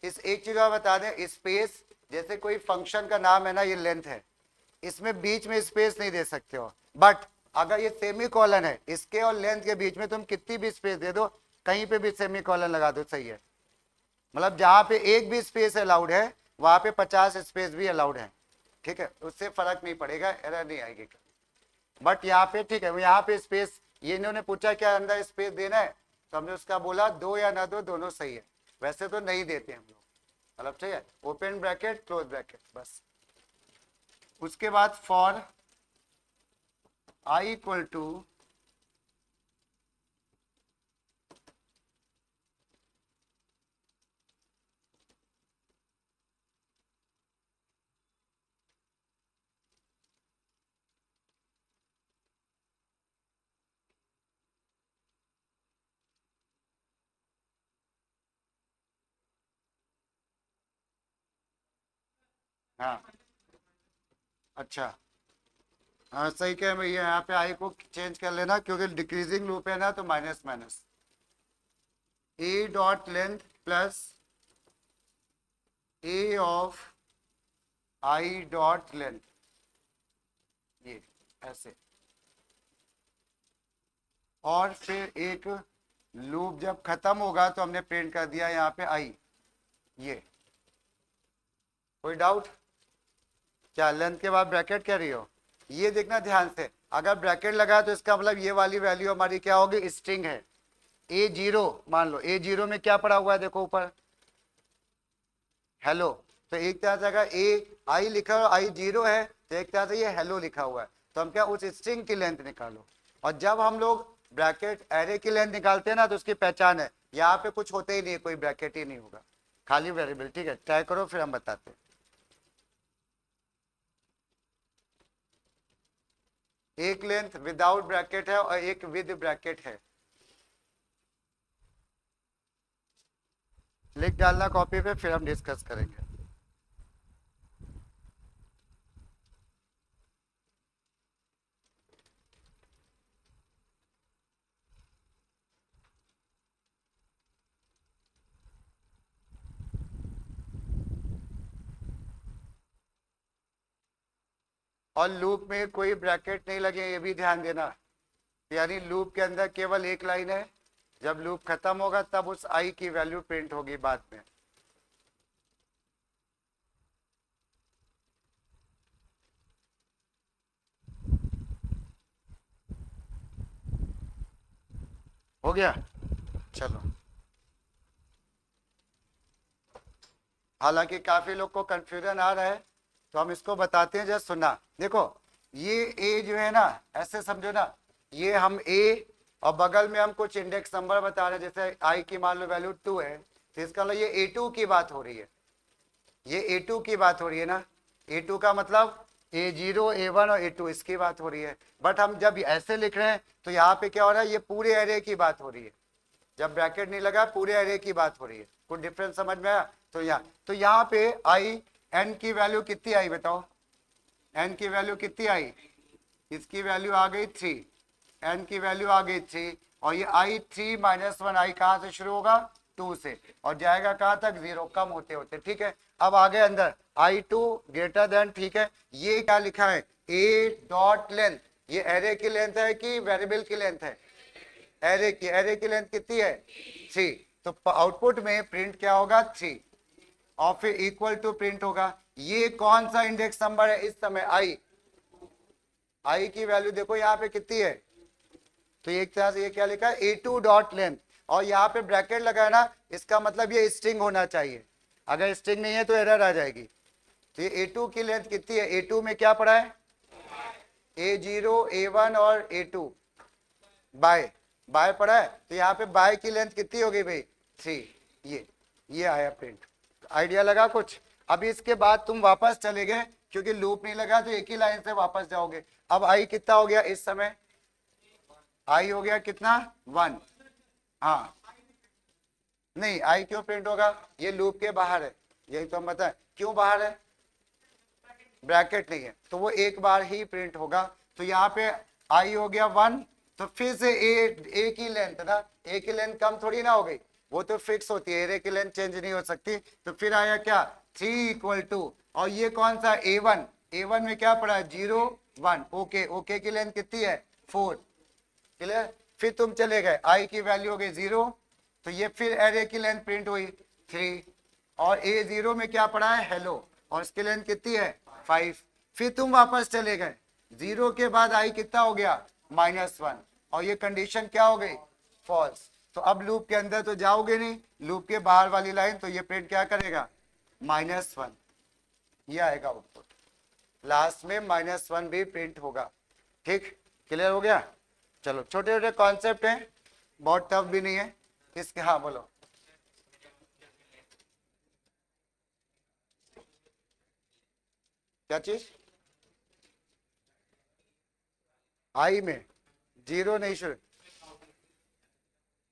A: इस एक चीज और बता दें, स्पेस जैसे कोई फंक्शन का नाम है ना, ये लेंथ है, इसमें बीच में स्पेस नहीं दे सकते हो। बट अगर ये सेमी कॉलन है, इसके और लेंथ के बीच में तुम कितनी भी स्पेस दे दो, कहीं पे भी सेमी कॉलन लगा दो, सही है। मतलब जहां पे एक भी स्पेस अलाउड है वहां पे 50 स्पेस भी अलाउड है, ठीक है, उससे फर्क नहीं पड़ेगा, एरर नहीं आएगी। बट यहाँ पे ठीक है, यहाँ पे स्पेस, ये इन्होंने पूछा क्या अंदर स्पेस देना है, तो हमने उसका बोला दो या ना दो दोनों सही है। वैसे तो नहीं देते हम लोग, मतलब ठीक है, ओपन ब्रैकेट क्लोज ब्रैकेट बस। उसके बाद फॉर आई इक्वल टू हाँ अच्छा, हाँ सही कह भैया, यहाँ पे आई को चेंज कर लेना क्योंकि डिक्रीजिंग लूप है ना, तो minus minus A dot length plus A of I dot length, ये ऐसे। और फिर एक लूप जब खत्म होगा तो हमने प्रिंट कर दिया यहाँ पे आई, ये। कोई डाउट? क्या लेंथ के बाद ब्रैकेट कह रही हो? ये देखना ध्यान से, अगर ब्रैकेट लगा तो इसका मतलब ये वाली वैल्यू हमारी क्या होगी, स्ट्रिंग है। A0 मान लो, A0 में क्या पड़ा हुआ है देखो ऊपर, हेलो। तो एक तरह से अगर ए आई लिखा और आई 0 है तो एक तरह से ये हेलो लिखा हुआ है, तो हम क्या उस स्ट्रिंग की लेंथ निकालो। और जब हम लोग ब्रैकेट एरे की लेंथ निकालते हैं ना, तो उसकी पहचान है, यहाँ पे कुछ होते ही नहीं, कोई ब्रैकेट ही नहीं होगा, खाली वेरिएबल, ठीक है। ट्राई करो फिर हम बताते हैं। एक लेंथ विदाउट ब्रैकेट है और एक विद ब्रैकेट है, लिख डालना कॉपी पे, फिर हम डिस्कस करेंगे। और लूप में कोई ब्रैकेट नहीं लगे, ये भी ध्यान देना, यानी लूप के अंदर केवल एक लाइन है, जब लूप खत्म होगा तब उस आई की वैल्यू प्रिंट होगी बाद में। हो गया? चलो, हालांकि काफी लोग को कंफ्यूजन आ रहा है तो हम इसको बताते हैं, जस्ट सुनना। देखो ये ए जो है ना, ऐसे समझो ना, ये हम ए और बगल में हम कुछ इंडेक्स नंबर बता रहे हैं, जैसे आई की मान लो वैल्यू 2 है, तो इसका मतलब ये A2 की बात हो रही है, ये A2 की बात हो रही है ना। A2 का मतलब A0 A1 और A2 इसकी बात हो रही है। बट हम जब ऐसे लिख रहे हैं तो यहाँ पे क्या हो रहा है, ये पूरे एरे की बात हो रही है। जब ब्रैकेट नहीं लगा पूरे एरे की बात हो रही है। कुछ डिफरेंस समझ में आया? तो यहाँ पे आई एन की वैल्यू कितनी आई बताओ, एन की वैल्यू कितनी आई, इसकी वैल्यू आ गई 3, एन की वैल्यू आ गई 3, और ये आई 3 माइनस 1 आई कहां से शुरू होगा, 2 से, और जाएगा कहां तक, 0, कम होते होते। ठीक है, अब आगे अंदर I2 ग्रेटर देन, ठीक है, ये क्या लिखा है, ए डॉट लेंथ, ये एरे की लेंथ है कि वेरिएबल की लेंथ है, एरे की लेंथ कितनी है, 3, तो आउटपुट में प्रिंट क्या होगा, 3, और फिर इक्वल टू प्रिंट होगा। ये कौन सा इंडेक्स नंबर है इस समय, आई की वैल्यू देखो यहाँ पे कितनी है, तो एक तरह से ये क्या लिखा है, A2 डॉट लेंथ, और यहाँ पे ब्रैकेट लगा है ना, इसका मतलब ये स्ट्रिंग होना चाहिए, अगर स्ट्रिंग नहीं है तो एरर आ जाएगी। तो ये A2 की लेंथ कितनी है, A2 में क्या पड़ा है, A0 A1 और A2 बाय बाय पड़ा है, तो यहाँ पे बाय की लेंथ कितनी हो गई भाई, 3, ये आया प्रिंट। आइडिया लगा कुछ? अभी इसके बाद तुम वापस चले गए, क्योंकि लूप नहीं लगा तो एक ही लाइन से वापस जाओगे। अब आई कितना हो गया इस समय, आई हो गया कितना, 1, हाँ, नहीं आई क्यों प्रिंट होगा, ये लूप के बाहर है, यही तो हम बताएं क्यों बाहर है, ब्रैकेट नहीं है, तो वो एक बार ही प्रिंट होगा। तो यहाँ पे आई हो गया 1, तो फिर से ए की लेंथ ना, ए की लेंथ कम थोड़ी ना हो गई, वो तो फिक्स होती है, ए की लेंथ चेंज नहीं हो सकती। तो फिर आया क्या, 3 इक्वल टू, और ये कौन सा A1, A1 में क्या पड़ा है, 0 1, ओके, ओके की लेंथ कितनी है, 4, क्लियर। फिर तुम चले गए, आई की वैल्यू हो गई 0, तो ये फिर एरे की लेंथ प्रिंट हुई 3, और A0 में क्या पड़ा है, हेलो, और इसकी लेंथ कितनी है, 5। फिर तुम वापस चले गए, 0 के बाद आई कितना हो गया, -1, और ये कंडीशन क्या हो गई, फॉल्स। तो अब लूप के अंदर तो जाओगे नहीं, लूप के बाहर वाली लाइन, तो ये प्रिंट क्या करेगा, -1, ये आएगा आउटपुट, लास्ट में -1 भी प्रिंट होगा। ठीक, क्लियर हो गया। चलो, छोटे छोटे कॉन्सेप्ट हैं, बहुत टफ भी नहीं है इसके। हाँ बोलो, क्या चीज, आई में 0 नहीं शुरू,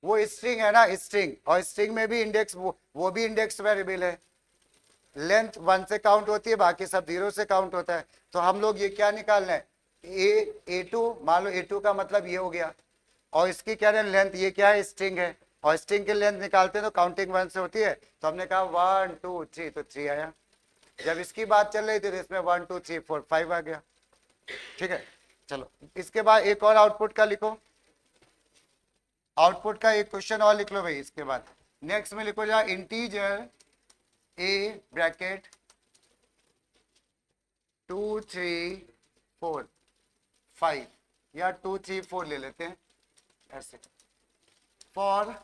A: वो स्ट्रिंग है ना, स्ट्रिंग, और स्ट्रिंग में भी इंडेक्स, वो भी इंडेक्स वेरिएबल है, लेंथ 1 से काउंट होती है, बाकी सब 0 से काउंट होता है। तो हम लोग ये क्या निकालना है, A2, मान लो A2 का मतलब ये हो गया, और इसकी क्या है लेंथ, ये क्या है, स्ट्रिंग है, और स्ट्रिंग की लेंथ निकालते हैं तो काउंटिंग 1 से होती है, तो हमने कहा 1 2 3, तो 3 आया। जब इसकी बात चल रही थी तो इसमें 1 2 3 4 5 आ गया। ठीक है, चलो इसके बाद एक और आउटपुट का लिखो, आउटपुट का एक क्वेश्चन और लिख लो भाई। इसके बाद नेक्स्ट में लिखो जा, इंटीजर ए ब्रैकेट 2 3 4 5, या 2 3 4 ले लेते हैं ऐसे, फॉर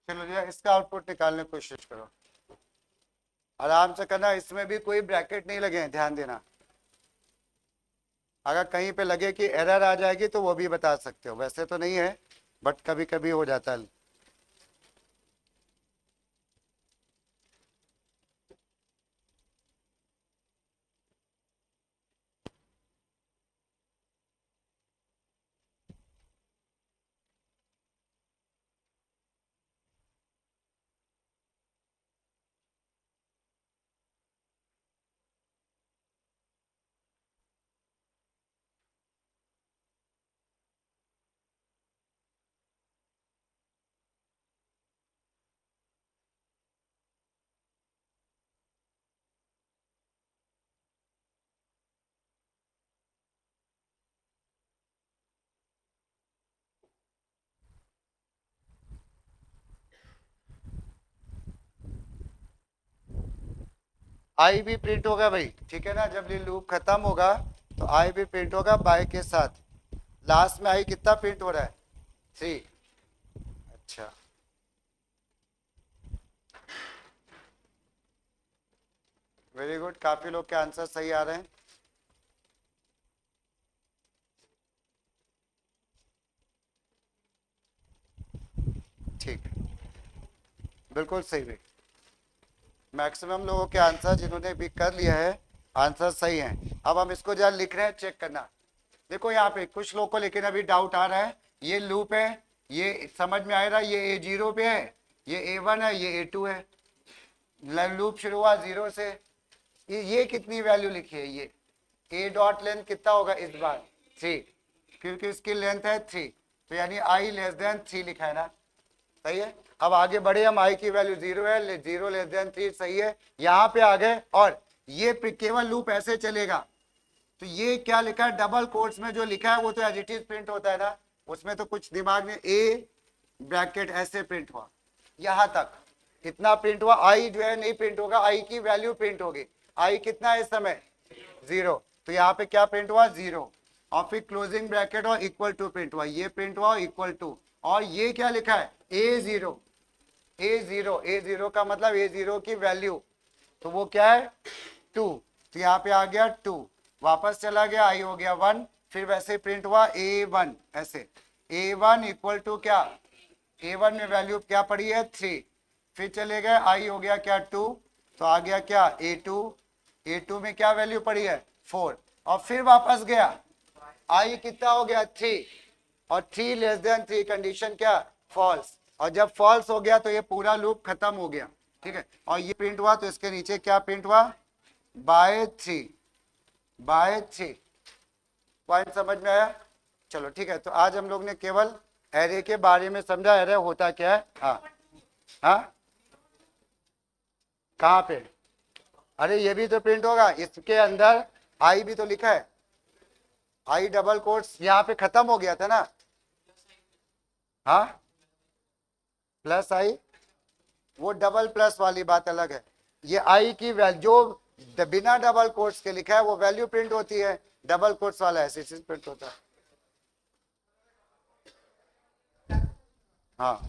A: चलो भैया इसका आउटपुट निकालने की कोशिश करो, आराम से करना, इसमें भी कोई ब्रैकेट नहीं लगे हैं, ध्यान देना। अगर कहीं पे लगे कि एरर आ जाएगी तो वो भी बता सकते हो, वैसे तो नहीं है, बट कभी कभी हो जाता है। आई भी प्रिंट होगा भाई, ठीक है ना। जब ये लूप खत्म होगा तो आई भी प्रिंट होगा बाय के साथ। लास्ट में आई कितना प्रिंट हो रहा है, 3। अच्छा, वेरी गुड, काफी लोग के आंसर सही आ रहे हैं। ठीक, बिल्कुल सही भाई। मैक्सिमम लोगों के आंसर जिन्होंने भी कर लिया है आंसर सही है। अब हम इसको जरा लिख रहे हैं, चेक करना। देखो यहाँ पे कुछ लोगों को लेकिन अभी डाउट आ रहा है, ये लूप है, ये समझ में आ रहा है, ये A0 पे है, ये A1 है, ये A2 है। लूप शुरू हुआ 0 से। ये कितनी वैल्यू लिखी है, ये ए डॉट लेंथ कितना होगा इस बार, 3, क्योंकि इसकी लेंथ है 3, तो यानी आई लेस देन 3 लिखा है ना, सही है। अब आगे बढ़े हम, आई की वैल्यू 0 है, 0 लेस देन 3 सही है, यहाँ पे आ गए। और ये केवल लूप ऐसे चलेगा, तो ये क्या लिखा है डबल कोट्स में, जो लिखा है वो तो एज इट इज प्रिंट होता है ना, उसमें तो कुछ दिमाग में, ए ब्रैकेट ऐसे प्रिंट हुआ, यहां तक इतना प्रिंट हुआ। आई जो है नहीं प्रिंट होगा, आई की वैल्यू प्रिंट होगी। आई कितना है इस समय, 0, तो यहाँ पे क्या प्रिंट हुआ, 0। और फिर क्लोजिंग ब्रैकेट और इक्वल टू प्रिंट हुआ, ये प्रिंट हुआ इक्वल टू। और ये क्या लिखा है, A0, A0 का मतलब A0 की वैल्यू, तो वो क्या है 2, तो यहाँ पे आ गया 2, वापस चला गया, आई हो गया 1, फिर वैसे प्रिंट हुआ A1 ऐसे, A1 इक्वल टू क्या, A1 में वैल्यू क्या पड़ी है 3, फिर चले गए, आई हो गया क्या 2, तो आ गया क्या A2 में क्या वैल्यू पड़ी है 4, और फिर वापस गया, आई कितना हो गया 3, और 3 लेस देन 3 कंडीशन क्या, फॉल्स, और जब फॉल्स हो गया तो ये पूरा लूप खत्म हो गया, ठीक है। और ये प्रिंट हुआ, तो इसके नीचे क्या प्रिंट हुआ, बाय 3, पॉइंट समझ में आया। चलो ठीक है, तो आज हम लोग ने केवल एरे के बारे में समझा, एरे होता क्या है। हाँ हाँ, कहाँ पे, अरे ये भी तो प्रिंट होगा, इसके अंदर आई भी तो लिखा है, आई डबल कोट्स यहाँ पे खत्म हो गया था ना। हाँ, प्लस आई, वो डबल प्लस वाली बात अलग है। ये आई की वैल्यू जो बिना डबल कोट्स के लिखा है वो वैल्यू प्रिंट होती है, डबल कोट्स वाला ऐसे प्रिंट होता है। हाँ